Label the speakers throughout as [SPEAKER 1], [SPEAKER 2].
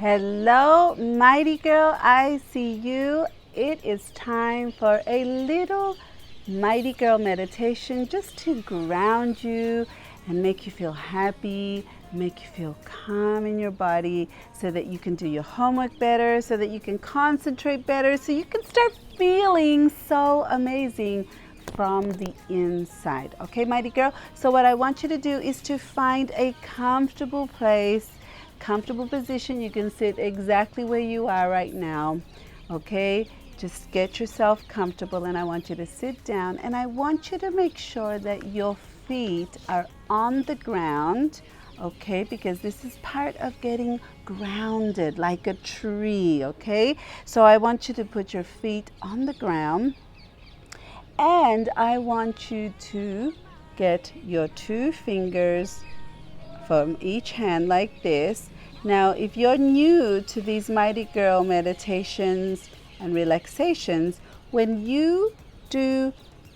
[SPEAKER 1] Hello, mighty girl, I see you. It is time for a little mighty girl meditation just to ground you and make you feel happy, make you feel calm in your body so that you can do your homework better, so that you can concentrate better, so you can start feeling so amazing from the inside. Okay, mighty girl? So what I want you to do is to find a comfortable place, comfortable position. You can sit exactly where you are right now. Okay, just get yourself comfortable, and I want you to sit down, and I want you to make sure that your feet are on the ground. Okay, because this is part of getting grounded like a tree. Okay, so I want you to put your feet on the ground, and I want you to get your two fingers from each hand like this. Now, if you're new to these mighty girl meditations and relaxations, when you do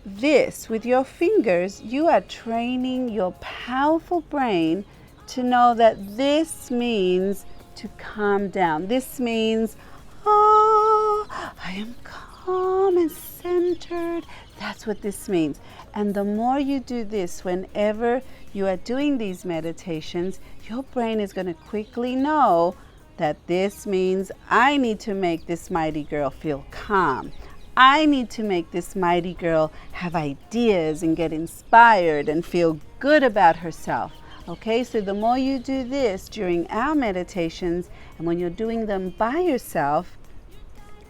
[SPEAKER 1] this with your fingers, you are training your powerful brain to know that this means to calm down. This means, oh, I am calm and centered. That's what this means. And the more you do this, whenever you are doing these meditations, your brain is going to quickly know that this means I need to make this mighty girl feel calm. I need to make this mighty girl have ideas and get inspired and feel good about herself. Okay, so the more you do this during our meditations, and when you're doing them by yourself,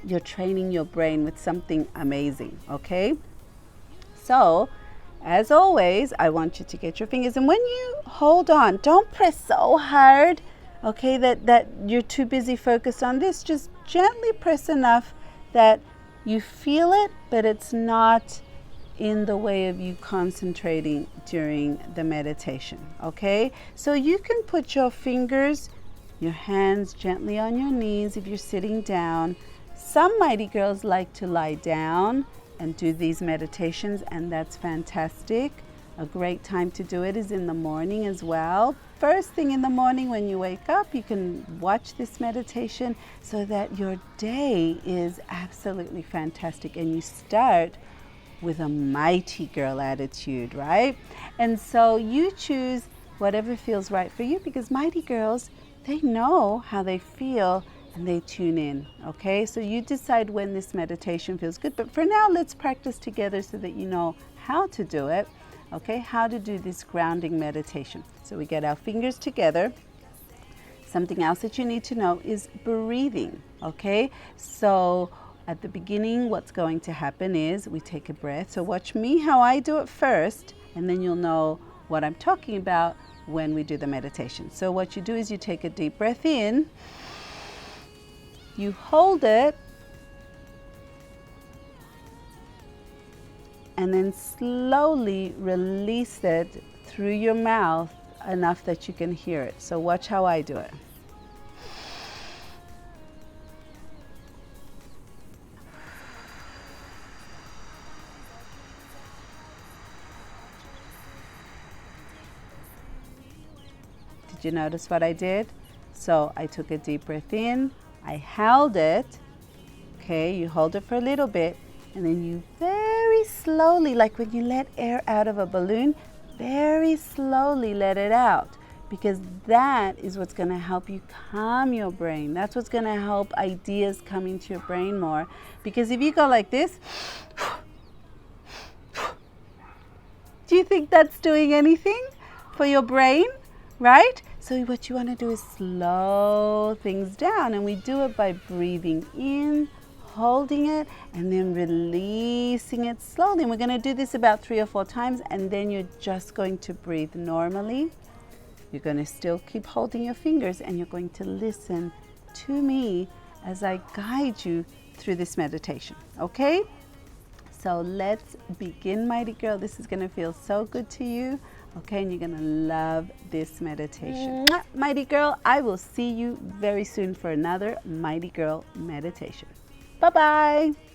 [SPEAKER 1] you're training your brain with something amazing. Okay, so as always, I want you to get your fingers, and when you hold on, don't press so hard, okay, that you're too busy focused on this. Just gently press enough that you feel it, but it's not in the way of you concentrating during the meditation. Okay, so you can put your fingers, your hands gently on your knees if you're sitting down. Some mighty girls like to lie down and do these meditations, and that's fantastic. A great time to do it is in the morning as well. First thing in the morning when you wake up, you can watch this meditation so that your day is absolutely fantastic and you start with a mighty girl attitude, right? And so you choose whatever feels right for you, because mighty girls, they know how they feel and they tune in. Okay, so you decide when this meditation feels good, but for now let's practice together so that you know how to do it. Okay, how to do this grounding meditation. So we get our fingers together. Something else that you need to know is breathing. Okay, so at the beginning, what's going to happen is we take a breath. So watch me how I do it first, and then you'll know what I'm talking about when we do the meditation. So what you do is you take a deep breath in, you hold it, and then slowly release it through your mouth enough that you can hear it. So watch how I do it. Did you notice what I did? So I took a deep breath in, I held it, okay, you hold it for a little bit, and then you very slowly, like when you let air out of a balloon, very slowly let it out, because that is what's going to help you calm your brain. That's what's going to help ideas come into your brain more. Because if you go like this, do you think that's doing anything for your brain? Right? So what you want to do is slow things down, and we do it by breathing in, holding it, and then releasing it slowly. And we're going to do this about 3 or 4 times, and then you're just going to breathe normally. You're going to still keep holding your fingers, and you're going to listen to me as I guide you through this meditation. Okay? So let's begin, mighty girl. This is going to feel so good to you. Okay, and you're going to love this meditation. Mighty girl, I will see you very soon for another mighty girl meditation. Bye-bye.